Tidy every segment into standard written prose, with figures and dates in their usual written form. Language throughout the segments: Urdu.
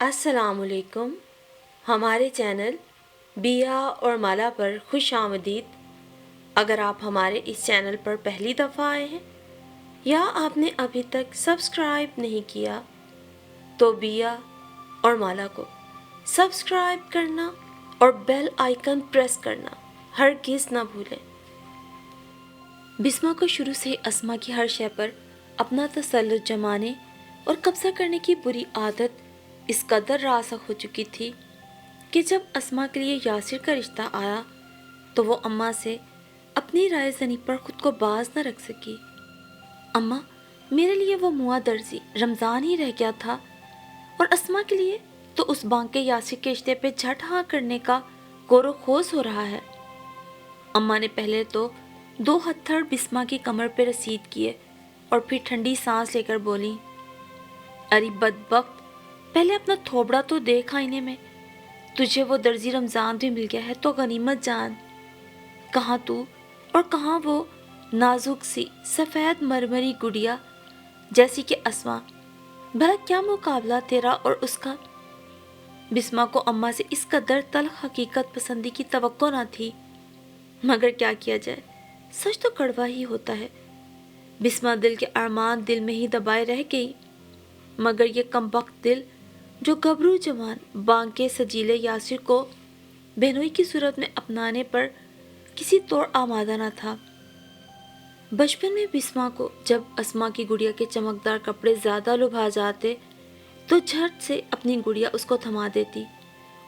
السلام علیکم. ہمارے چینل بیا اور مالا پر خوش آمدید. اگر آپ ہمارے اس چینل پر پہلی دفعہ آئے ہیں یا آپ نے ابھی تک سبسکرائب نہیں کیا تو بیا اور مالا کو سبسکرائب کرنا اور بیل آئیکن پریس کرنا ہرگز نہ بھولیں. بسما کو شروع سے اسما کی ہر شے پر اپنا تسلط جمانے اور قبضہ کرنے کی بری عادت اس قدر راسخ ہو چکی تھی کہ جب اسما کے لیے یاسر کا رشتہ آیا تو وہ اماں سے اپنی رائے زنی پر خود کو باز نہ رکھ سکی. اماں، میرے لیے وہ موا درزی رمضان ہی رہ گیا تھا اور اسما کے لیے تو اس بانکے یاسر کے رشتے پہ جھٹ ہاں کرنے کا غور و خوض ہو رہا ہے. اماں نے پہلے تو 2 ہتھڑ بسما کی کمر پہ رسید کیے اور پھر ٹھنڈی سانس لے کر بولی، ارے بدبخت، پہلے اپنا تھوبڑا تو دیکھ آئینے میں. تجھے وہ درزی رمضان بھی مل گیا ہے تو غنیمت جان. کہاں تو اور کہاں وہ نازک سی سفید مرمری گڑیا جیسی کہ اسما. بھلا کیا مقابلہ تیرا اور اس کا؟ بسما کو اماں سے اس قدر تلخ حقیقت پسندی کی توقع نہ تھی، مگر کیا کیا جائے، سچ تو کڑوا ہی ہوتا ہے. بسما دل کے ارمان دل میں ہی دبائے رہ گئی، مگر یہ کمبخت دل جو گبرو جوان بانکے سجیلے یاسر کو بہنوئی کی صورت میں اپنانے پر کسی طور آمادہ نہ تھا. بچپن میں بسما کو جب اسما کی گڑیا کے چمکدار کپڑے زیادہ لبھا جاتے تو جھٹ سے اپنی گڑیا اس کو تھما دیتی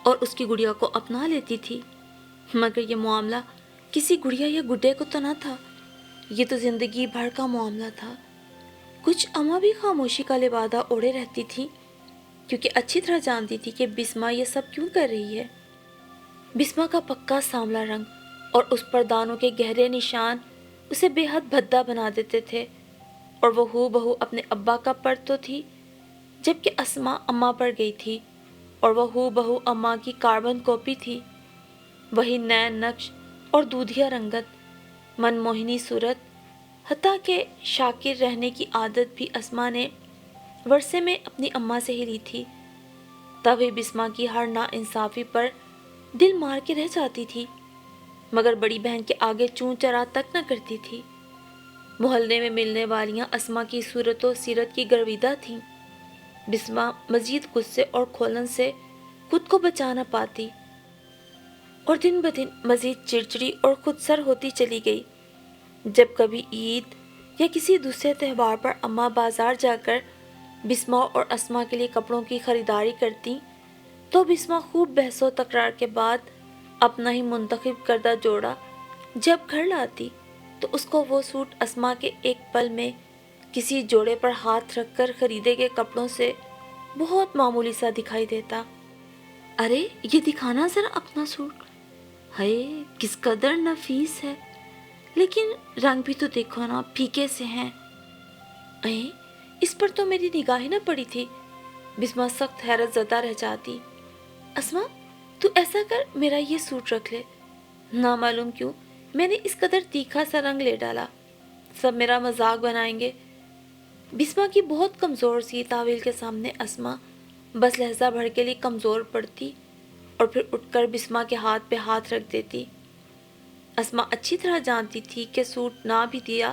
اور اس کی گڑیا کو اپنا لیتی تھی. مگر یہ معاملہ کسی گڑیا یا گڈے کو تو نہ تھا، یہ تو زندگی بھر کا معاملہ تھا. کچھ اماں بھی خاموشی کا لبادہ اوڑھے رہتی تھی کیونکہ اچھی طرح جانتی تھی کہ بسما یہ سب کیوں کر رہی ہے. بسما کا پکا سانولا رنگ اور اس پر دانوں کے گہرے نشان اسے بے حد بھدا بنا دیتے تھے، اور وہ ہو بہو اپنے ابا کا پر تو تھی جبکہ اسما اماں پر گئی تھی اور وہ ہو بہو اماں کی کاربن کاپی تھی. وہی نین نقش اور دودھیا رنگت، من موہنی صورت، حتیٰ کہ شاکر رہنے کی عادت بھی اسما نے ورثے میں اپنی اماں سے ہی لی تھی. تبھی بسما کی ہر نا انصافی پر دل مار کے رہ جاتی تھی، مگر بڑی بہن کے آگے چون چرا تک نہ کرتی تھی. محلے میں ملنے والیاں اسما کی صورت و سیرت کی گرویدہ تھیں. بسما مزید غصے اور کھولن سے خود کو بچا نہ پاتی اور دن بدن مزید چڑچڑی اور خود سر ہوتی چلی گئی. جب کبھی عید یا کسی دوسرے تہوار پر اماں بازار جا کر بسما اور اسما کے لیے کپڑوں کی خریداری کرتی تو بسما خوب بحث و تکرار کے بعد اپنا ہی منتخب کردہ جوڑا جب گھر لاتی تو اس کو وہ سوٹ اسما کے ایک پل میں کسی جوڑے پر ہاتھ رکھ کر خریدے گئے کپڑوں سے بہت معمولی سا دکھائی دیتا. ارے یہ دکھانا ذرا اپنا سوٹ، ہائے کس قدر نفیس ہے، لیکن رنگ بھی تو دیکھو نا، پھیکے سے ہیں. اس پر تو میری نگاہ ہی نہ پڑی تھی. بسما سخت حیرت زدہ رہ جاتی. اسما، تو ایسا کر میرا یہ سوٹ رکھ لے. نامعلوم کیوں میں نے اس قدر تیکھا سا رنگ لے ڈالا، سب میرا مذاق بنائیں گے. بسما کی بہت کمزور سی تاویل کے سامنے اسما بس لہجہ بھر کے لیے کمزور پڑتی اور پھر اٹھ کر بسما کے ہاتھ پہ ہاتھ رکھ دیتی. اسما اچھی طرح جانتی تھی کہ سوٹ نہ بھی دیا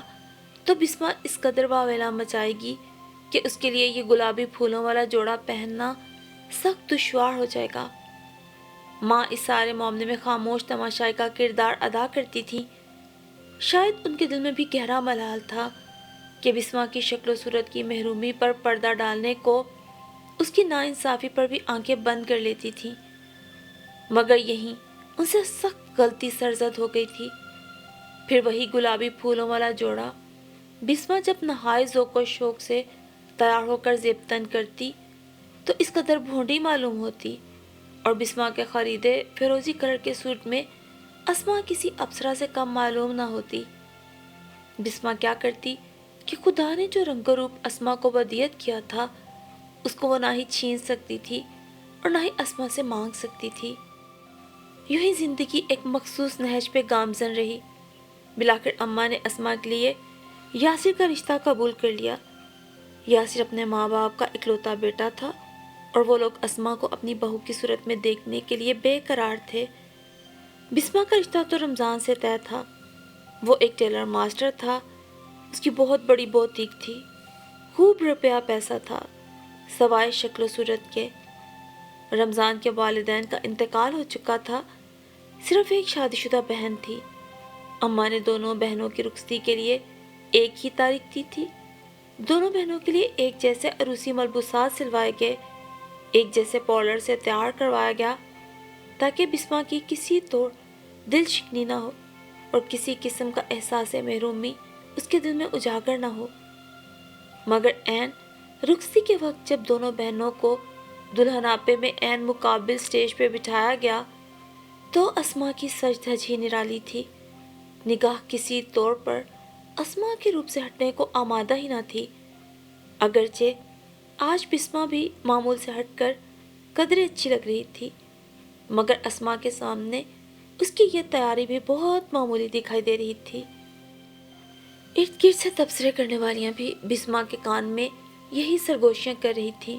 تو بسما اس قدر واویلا مچائے گی کہ اس کے لیے یہ گلابی پھولوں والا جوڑا پہننا سخت دشوار ہو جائے گا. ماں اس سارے معاملے میں خاموش تماشائی کا کردار ادا کرتی تھی. شاید ان کے دل میں بھی گہرا ملال تھا کہ بسما کی شکل و صورت کی محرومی پر پردہ ڈالنے کو اس کی ناانصافی پر بھی آنکھیں بند کر لیتی تھی. مگر یہیں ان سے سخت غلطی سرزد ہو گئی تھی. پھر وہی گلابی پھولوں والا جوڑا بسما جب نہائے ذوق و شوق سے تیار ہو کر زیبتن کرتی تو اس قدر بھونڈی معلوم ہوتی، اور بسما کے خریدے فیروزی کلر کے سوٹ میں اسما کسی اپسرا سے کم معلوم نہ ہوتی. بسما کیا کرتی کہ خدا نے جو رنگ و روپ اسما کو ودیعت کیا تھا اس کو وہ نہ ہی چھین سکتی تھی اور نہ ہی اسما سے مانگ سکتی تھی. یوں ہی زندگی ایک مخصوص نہج پہ گامزن رہی. بلاخر اماں نے اسما کے لیے یاسر کا رشتہ قبول کر لیا. یاسر اپنے ماں باپ کا اکلوتا بیٹا تھا اور وہ لوگ اسما کو اپنی بہو کی صورت میں دیکھنے کے لیے بے قرار تھے۔ بسما کا رشتہ تو رمضان سے طے تھا۔ وہ ایک ٹیلر ماسٹر تھا، اس کی بہت بڑی بوتیک تھی، خوب روپیہ پیسہ تھا، سوائے شکل و صورت کے۔ رمضان کے والدین کا انتقال ہو چکا تھا، صرف ایک شادی شدہ بہن تھی۔ اماں نے دونوں بہنوں کی رخصتی کے لیے ایک ہی تاریخ دی تھی۔ دونوں بہنوں کے لیے ایک جیسے عروسی ملبوسات سلوائے گئے، ایک جیسے پارلر سے تیار کروایا گیا، تاکہ بسما کی کسی طور دل شکنی نہ ہو اور کسی قسم کا احساس محرومی اس کے دل میں اجاگر نہ ہو۔ مگر عین رخصتی کے وقت جب دونوں بہنوں کو دلہن آپے میں عین مقابل سٹیج پہ بٹھایا گیا تو اسما کی سج دھج ہی نرالی تھی۔ نگاہ کسی طور پر اسما کے روپ سے ہٹنے کو آمادہ ہی نہ تھی، اگرچہ آج بسما بھی معمول سے ہٹ کر قدرے اچھی لگ رہی تھی، مگر اسما کے سامنے اس کی یہ تیاری بھی بہت معمولی دکھائی دے رہی تھی۔ ارد گرد سے تبصرے کرنے والیاں بھی بسما کے کان میں یہی سرگوشیاں کر رہی تھی،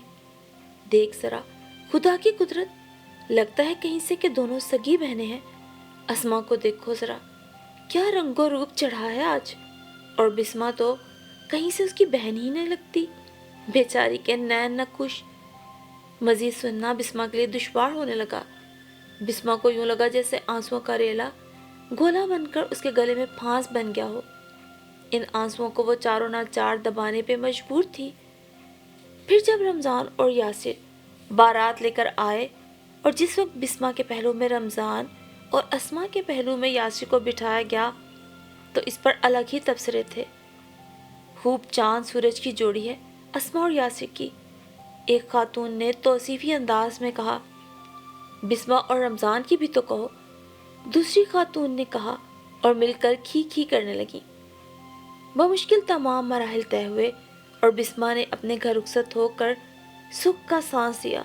دیکھ ذرا خدا کی قدرت، لگتا ہے کہیں سے کہ دونوں سگی بہنیں ہیں۔ اسما کو دیکھو ذرا، کیا رنگ و روپ چڑھا ہے آج، اور بسما تو کہیں سے اس کی بہن ہی نہیں لگتی، بیچاری کے نین نقوش۔ مزید سننا بسما کے لیے دشوار ہونے لگا۔ بسما کو یوں لگا جیسے آنسوؤں کا ریلا گولا بن کر اس کے گلے میں پھانس بن گیا ہو۔ ان آنسوؤں کو وہ چاروں ناچار دبانے پہ مجبور تھی۔ پھر جب رمضان اور یاسر بارات لے کر آئے اور جس وقت بسما کے پہلو میں رمضان اور اسما کے پہلو میں یاسر کو بٹھایا گیا تو اس پر الگ ہی تبصرے تھے۔ خوب چاند سورج کی جوڑی ہے اسما اور یاسر کی، ایک خاتون نے توصیفی انداز میں کہا۔ بسما اور رمضان کی بھی تو کہو، دوسری خاتون نے کہا، اور مل کر کھی کھی کرنے لگی۔ بمشکل تمام مراحل طے ہوئے اور بسما نے اپنے گھر رخصت ہو کر سکھ کا سانس لیا۔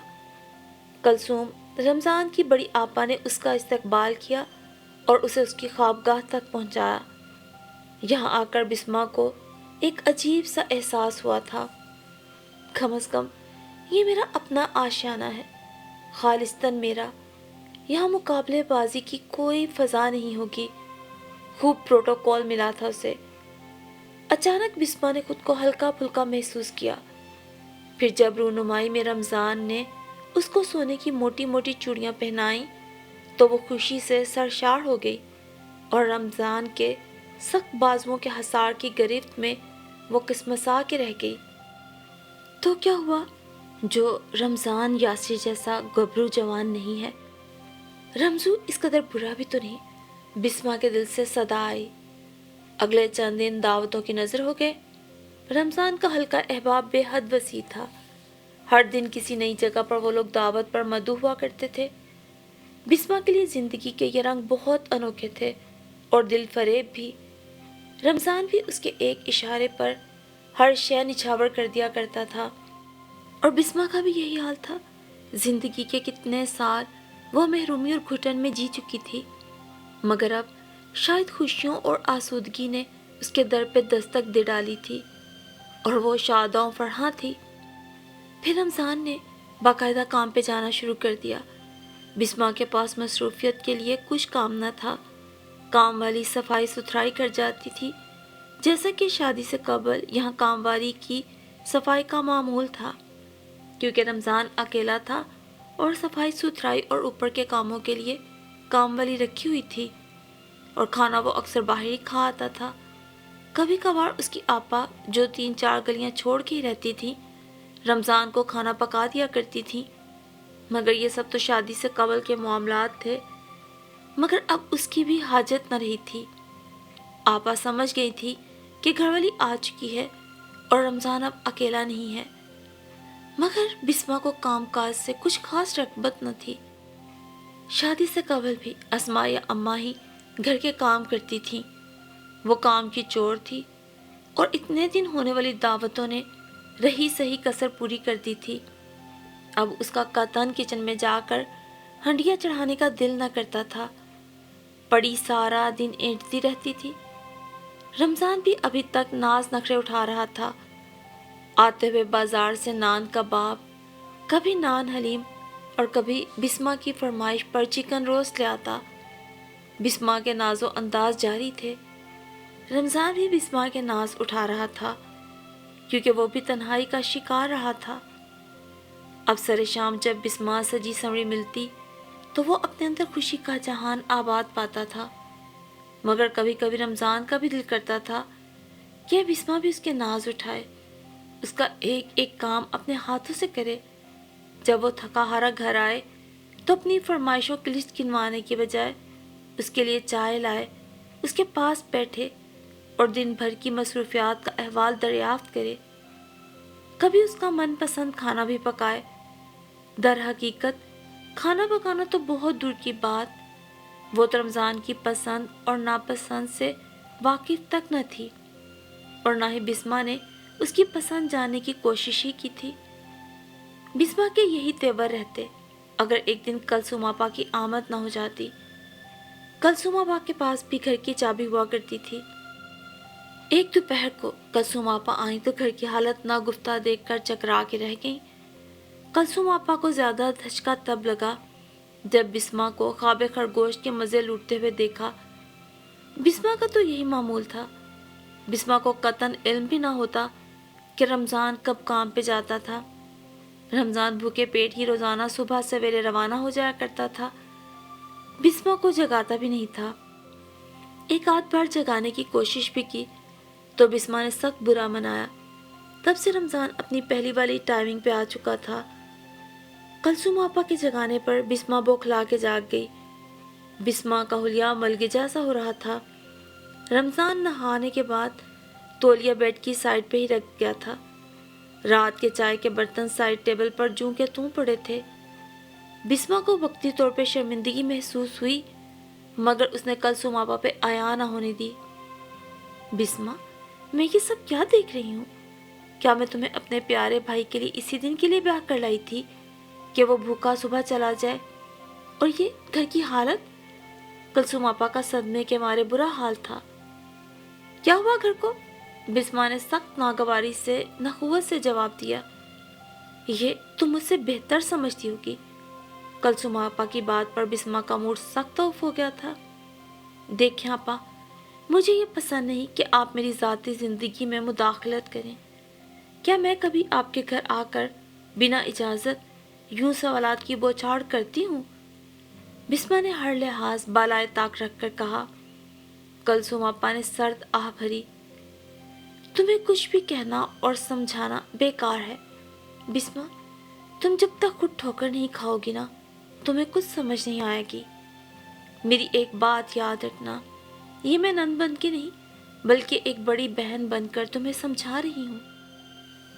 کلثوم رمضان کی بڑی آپا نے اس کا استقبال کیا اور اسے اس کی خوابگاہ تک پہنچایا۔ یہاں آ کر بسما کو ایک عجیب سا احساس ہوا تھا، کم از کم یہ میرا اپنا آشیانہ ہے، خالصتاً میرا، یہاں مقابلے بازی کی کوئی فضا نہیں ہوگی۔ خوب پروٹوکول ملا تھا اسے۔ اچانک بسما نے خود کو ہلکا پھلکا محسوس کیا۔ پھر جب رونمائی میں رمضان نے اس کو سونے کی موٹی موٹی چوڑیاں پہنائیں تو وہ خوشی سے سرشار ہو گئی، اور رمضان کے سخت بازوؤں کے حصار کی گرفت میں وہ کسمسا کے رہ گئی۔ تو کیا ہوا؟ جو رمضان یاسر جیسا گبرو جوان نہیں ہے، رمزو اس قدر برا بھی تو نہیں۔ بسما کے دل سے صدا آئی۔ اگلے چند دن دعوتوں کی نظر ہو گئے۔ رمضان کا حلقہ احباب بے حد وسیع تھا، ہر دن کسی نئی جگہ پر وہ لوگ دعوت پر مدعو ہوا کرتے تھے۔ بسما کے لیے زندگی کے یہ رنگ بہت انوکھے تھے اور دل فریب بھی۔ رمضان بھی اس کے ایک اشارے پر ہر شے نچھاور کر دیا کرتا تھا، اور بسما کا بھی یہی حال تھا۔ زندگی کے کتنے سال وہ محرومی اور گھٹن میں جی چکی تھی، مگر اب شاید خوشیوں اور آسودگی نے اس کے در پہ دستک دے ڈالی تھی اور وہ شاداں فرحاں تھی۔ پھر رمضان نے باقاعدہ کام پہ جانا شروع کر دیا۔ بسما کے پاس مصروفیت کے لیے کچھ کام نہ تھا۔ کام والی صفائی ستھرائی کر جاتی تھی، جیسا کہ شادی سے قبل یہاں کام والی کی صفائی کا معمول تھا۔ کیونکہ رمضان اکیلا تھا اور صفائی ستھرائی اور اوپر کے کاموں کے لیے کام والی رکھی ہوئی تھی، اور کھانا وہ اکثر باہر ہی کھا آتا تھا۔ کبھی کبھار اس کی آپا جو 3-4 گلیاں چھوڑ کے ہی رہتی تھی، رمضان کو کھانا پکا دیا کرتی تھی، مگر یہ سب تو شادی سے قبل کے معاملات تھے۔ مگر اب اس کی بھی حاجت نہ رہی تھی۔ آپا سمجھ گئی تھی کہ گھر والی آ چکی ہے اور رمضان اب اکیلا نہیں ہے، مگر بسما کو کام کاج سے کچھ خاص رغبت نہ تھی۔ شادی سے قبل بھی اسما یا اماں ہی گھر کے کام کرتی تھیں، وہ کام کی چور تھی، اور اتنے دن ہونے والی دعوتوں نے رہی سہی کسر پوری کر دی تھی۔ اب اس کا قطعاً کچن میں جا کر ہنڈیاں چڑھانے کا دل نہ کرتا تھا، پڑی سارا دن اینٹتی رہتی تھی۔ رمضان بھی ابھی تک ناز نخرے اٹھا رہا تھا، آتے ہوئے بازار سے نان کباب کبھی نان حلیم اور کبھی بسما کی فرمائش پر چکن روسٹ لے آتا۔ بسما کے ناز و انداز جاری تھے۔ رمضان بھی بسما کے ناز اٹھا رہا تھا کیونکہ وہ بھی تنہائی کا شکار رہا تھا۔ اب سر شام جب بسما سجی سنوری ملتی تو وہ اپنے اندر خوشی کا جہان آباد پاتا تھا، مگر کبھی کبھی رمضان کا بھی دل کرتا تھا کہ بسما بھی اس کے ناز اٹھائے، اس کا ایک ایک کام اپنے ہاتھوں سے کرے۔ جب وہ تھکا ہارا گھر آئے تو اپنی فرمائشوں کی لسٹ گنوانے کی بجائے اس کے لیے چائے لائے، اس کے پاس بیٹھے اور دن بھر کی مصروفیات کا احوال دریافت کرے۔ کبھی اس کا من پسند کھانا بھی پکائے۔ در حقیقت کھانا پکانا تو بہت دور کی بات، وہ تو رمضان کی پسند اور ناپسند سے واقف تک نہ تھی، اور نہ ہی بسما نے اس کی پسند جاننے کی کوشش ہی کی تھی۔ بسما کے یہی تیور رہتے اگر ایک دن کلثوم آپا کی آمد نہ ہو جاتی۔ کلثوم آپا کے پاس بھی گھر کی چابی ہوا کرتی تھی۔ ایک دوپہر کو کلثوم آپا آئیں تو گھر کی حالت ناگفتہ دیکھ کر چکرا کے رہ گئیں۔ کلثوم آپا کو زیادہ دھچکا تب لگا جب بسما کو خواب خرگوش کے مزے لوٹتے ہوئے دیکھا۔ بسما کا تو یہی معمول تھا۔ بسما کو قطعاً علم بھی نہ ہوتا کہ رمضان کب کام پہ جاتا تھا۔ رمضان بھوکے پیٹ ہی روزانہ صبح سویرے روانہ ہو جایا کرتا تھا، بسما کو جگاتا بھی نہیں تھا۔ ایک آدھ بار جگانے کی کوشش بھی کی تو بسما نے سخت برا منایا۔ تب سے رمضان اپنی پہلی والی ٹائمنگ پہ آ چکا تھا۔ کلثوم آپا کے جگانے پر بسما بوکھلا کے جاگ گئی۔ بسما کا حلیہ ملگے جیسا ہو رہا تھا۔ رمضان نہانے کے بعد تولیہ بیڈ کی سائڈ پہ ہی رکھ گیا تھا۔ رات کے چائے کے برتن سائڈ ٹیبل پر جوں کے توں پڑے تھے۔ بسما کو وقتی طور پہ شرمندگی محسوس ہوئی، مگر اس نے کلثوم آپا پہ آیا نہ ہونے دی۔ بسما، میں یہ سب کیا دیکھ رہی ہوں؟ کیا میں تمہیں اپنے پیارے بھائی کے لیے اسی دن کے لیے بیاہ کر لائی تھی کہ وہ بھوکا صبح چلا جائے؟ اور یہ گھر کی حالت؟ کلثوم آپا کا صدمے کے مارے برا حال تھا۔ کیا ہوا گھر کو؟ بسما نے سخت ناگواری سے نخوت سے جواب دیا۔ یہ تم مجھ سے بہتر سمجھتی ہوگی۔ کلثوم آپا کی بات پر بسما کا موڈ سخت آف ہو گیا تھا۔ دیکھیں آپا، مجھے یہ پسند نہیں کہ آپ میری ذاتی زندگی میں مداخلت کریں۔ کیا میں کبھی آپ کے گھر آ کر بنا اجازت یوں سوالات کی بوچھاڑ کرتی ہوں؟ بسما نے ہر لحاظ بالائے طاق رکھ کر کہا۔ کلثوم آپا نے سرد آہ بھری۔ تمہیں کچھ بھی کہنا اور سمجھانا بیکار ہے بسما، تم جب تک خود ٹھوکر نہیں کھاؤ گی نا تمہیں کچھ سمجھ نہیں آئے گی۔ میری ایک بات یاد رکھنا، یہ میں نند بن کے نہیں بلکہ ایک بڑی بہن بن کر تمہیں سمجھا رہی ہوں۔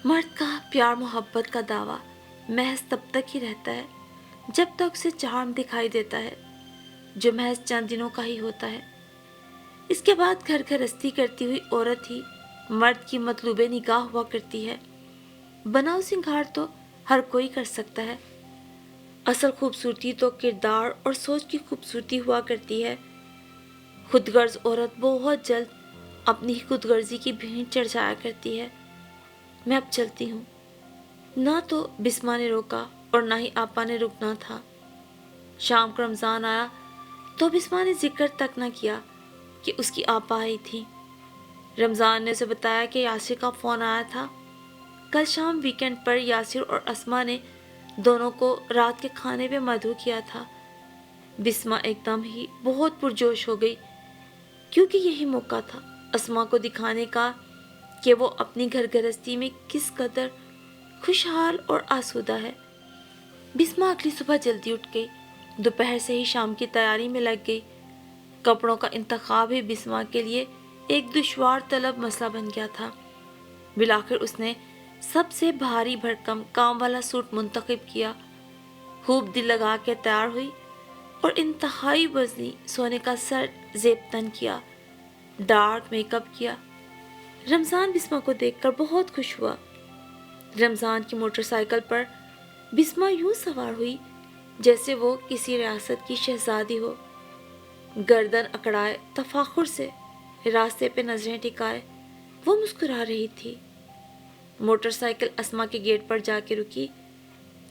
مرد کا پیار محبت کا دعویٰ محض تب تک ہی رہتا ہے جب تک اسے چارم دکھائی دیتا ہے، جو محض چند دنوں کا ہی ہوتا ہے۔ اس کے بعد گھر گھرستی کرتی ہوئی عورت ہی مرد کی مطلوب نگاہ ہوا کرتی ہے۔ بناؤ سنگھار تو ہر کوئی کر سکتا ہے، اصل خوبصورتی تو کردار اور سوچ کی خوبصورتی ہوا کرتی ہے۔ خود غرض عورت بہت جلد اپنی ہی خود غرضی کی بھینٹ چڑھ جایا کرتی ہے۔ میں اب چلتی ہوں۔ نہ تو بسما نے روکا اور نہ ہی آپا نے رکنا تھا۔ شام کو رمضان آیا تو بسما نے ذکر تک نہ کیا کہ اس کی آپا آئی تھی۔ رمضان نے اسے بتایا کہ یاسر کا فون آیا تھا۔ کل شام ویکنڈ پر یاسر اور اسما نے دونوں کو رات کے کھانے پہ مدعو کیا تھا۔ بسما ایک دم ہی بہت پرجوش ہو گئی کیونکہ یہی موقع تھا اسما کو دکھانے کا کہ وہ اپنی گھر گرہستی میں کس قدر خوشحال اور آسودہ ہے۔ بسما اگلی صبح جلدی اٹھ گئی، دوپہر سے ہی شام کی تیاری میں لگ گئی۔ کپڑوں کا انتخاب ہی بسما کے لیے ایک دشوار طلب مسئلہ بن گیا تھا۔ بالآخر اس نے سب سے بھاری بھرکم کام والا سوٹ منتخب کیا، خوب دل لگا کے تیار ہوئی اور انتہائی وزنی سونے کا سیٹ زیب تن کیا، ڈارک میک اپ کیا۔ رمضان بسما کو دیکھ کر بہت خوش ہوا۔ رمضان کی موٹر سائیکل پر بسما یوں سوار ہوئی جیسے وہ کسی ریاست کی شہزادی ہو۔ گردن اکڑائے تفاخر سے راستے پہ نظریں ٹکائے وہ مسکرا رہی تھی۔ موٹر سائیکل اسما کے گیٹ پر جا کے رکی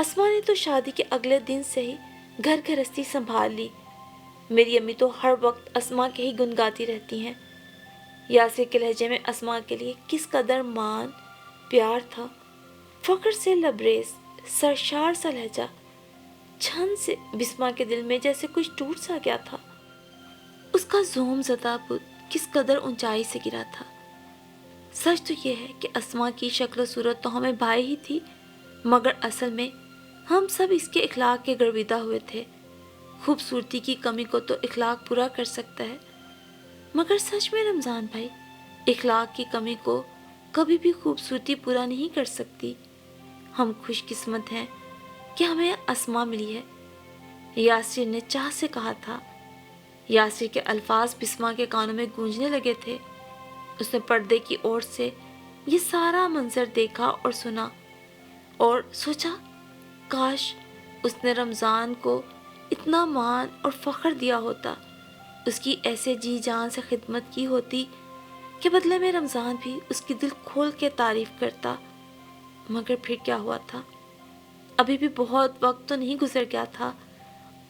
اسما نے تو شادی کے اگلے دن سے ہی گھر گھرستی سنبھال لی۔ میری امی تو ہر وقت اسما کے ہی گنگاتی رہتی ہیں۔ یاسر کے لہجے میں اسما کے لیے کس قدر مان پیار تھا، فخر سے لبریز سرشار سا لہجہ، چھن سے بسما کے دل میں جیسے کچھ ٹوٹ سا گیا تھا۔ اس کا زوم زدہ بت کس قدر اونچائی سے گرا تھا۔ سچ تو یہ ہے کہ اسما کی شکل و صورت تو ہمیں بھائی ہی تھی، مگر اصل میں ہم سب اس کے اخلاق کے گرویدہ ہوئے تھے۔ خوبصورتی کی کمی کو تو اخلاق پورا کر سکتا ہے، مگر سچ میں رمضان بھائی، اخلاق کی کمی کو کبھی بھی خوبصورتی پورا نہیں کر سکتی۔ ہم خوش قسمت ہیں کہ ہمیں اسما ملی ہے، یاسر نے چاہ سے کہا تھا۔ یاسر کے الفاظ بسما کے کانوں میں گونجنے لگے تھے۔ اس نے پردے کی اور سے یہ سارا منظر دیکھا اور سنا، اور سوچا کاش اس نے رمضان کو اتنا مان اور فخر دیا ہوتا، اس کی ایسے جی جان سے خدمت کی ہوتی کہ بدلے میں رمضان بھی اس کی دل کھول کے تعریف کرتا۔ مگر پھر کیا ہوا تھا؟ ابھی بھی بہت وقت تو نہیں گزر گیا تھا۔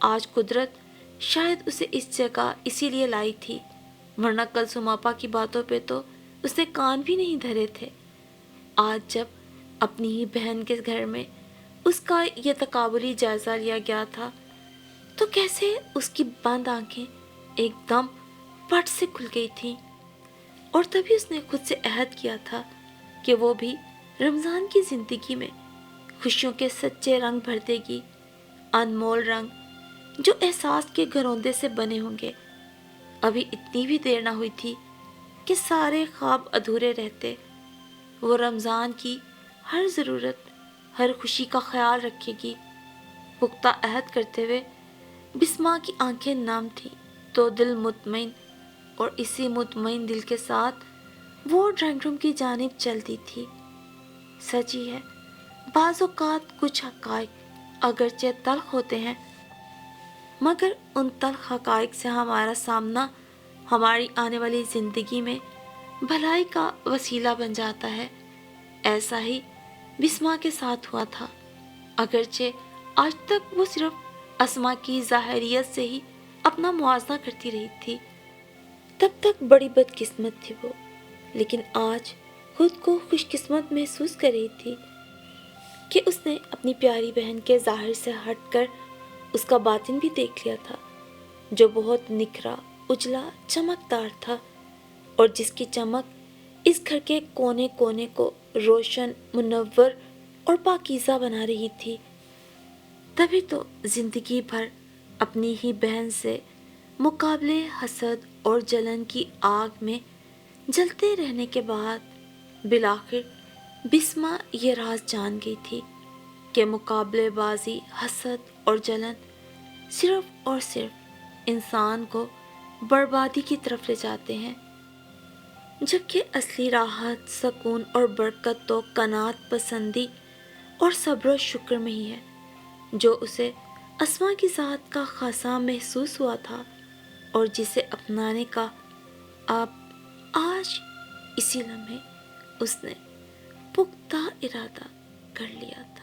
آج قدرت شاید اسے اس جگہ اسی لیے لائی تھی، ورنہ کل سماپا کی باتوں پہ تو اس نے کان بھی نہیں دھرے تھے۔ آج جب اپنی ہی بہن کے گھر میں اس کا یہ تقابلی جائزہ لیا گیا تھا تو کیسے اس کی بند آنکھیں ایک دم پٹ سے کھل گئی تھیں، اور تبھی اس نے خود سے عہد کیا تھا کہ وہ بھی رمضان کی زندگی میں خوشیوں کے سچے رنگ بھر دے گی، انمول رنگ جو احساس کے گھروندے سے بنے ہوں گے۔ ابھی اتنی بھی دیر نہ ہوئی تھی کہ سارے خواب ادھورے رہتے۔ وہ رمضان کی ہر ضرورت، ہر خوشی کا خیال رکھے گی۔ پختہ عہد کرتے ہوئے بسما کی آنکھیں نم تھیں تو دل مطمئن، اور اسی مطمئن دل کے ساتھ وہ ڈرائنگ روم کی جانب چلتی تھی۔ سچ ہی ہے، بعض اوقات کچھ حقائق اگرچہ تلخ ہوتے ہیں، مگر ان تلخ حقائق سے ہمارا سامنا ہماری آنے والی زندگی میں بھلائی کا وسیلہ بن جاتا ہے۔ ایسا ہی بسما کے ساتھ ہوا تھا۔ اگرچہ آج تک وہ صرف اسما کی ظاہریت سے ہی اپنا موازنہ کرتی رہی تھی، تب تک بڑی بدقسمت تھی وہ، لیکن آج خود کو خوش قسمت محسوس کر رہی تھی کہ اس نے اپنی پیاری بہن کے ظاہر سے ہٹ کر اس کا باطن بھی دیکھ لیا تھا، جو بہت نکھرا، اجلا، چمکدار تھا، اور جس کی چمک اس گھر کے کونے کونے کو روشن، منور اور پاکیزہ بنا رہی تھی۔ تبھی تو زندگی بھر اپنی ہی بہن سے مقابلے، حسد اور جلن کی آگ میں جلتے رہنے کے بعد بالآخر بسما یہ راز جان گئی تھی کہ مقابلے بازی، حسد اور جلن صرف اور صرف انسان کو بربادی کی طرف لے جاتے ہیں، جبکہ اصلی راحت، سکون اور برکت تو قناعت پسندی اور صبر و شکر میں ہی ہے، جو اسے اسما کی ذات کا خاصا محسوس ہوا تھا اور جسے اپنانے کا اب آج اسی لمحے اس نے پختہ ارادہ کر لیا تھا۔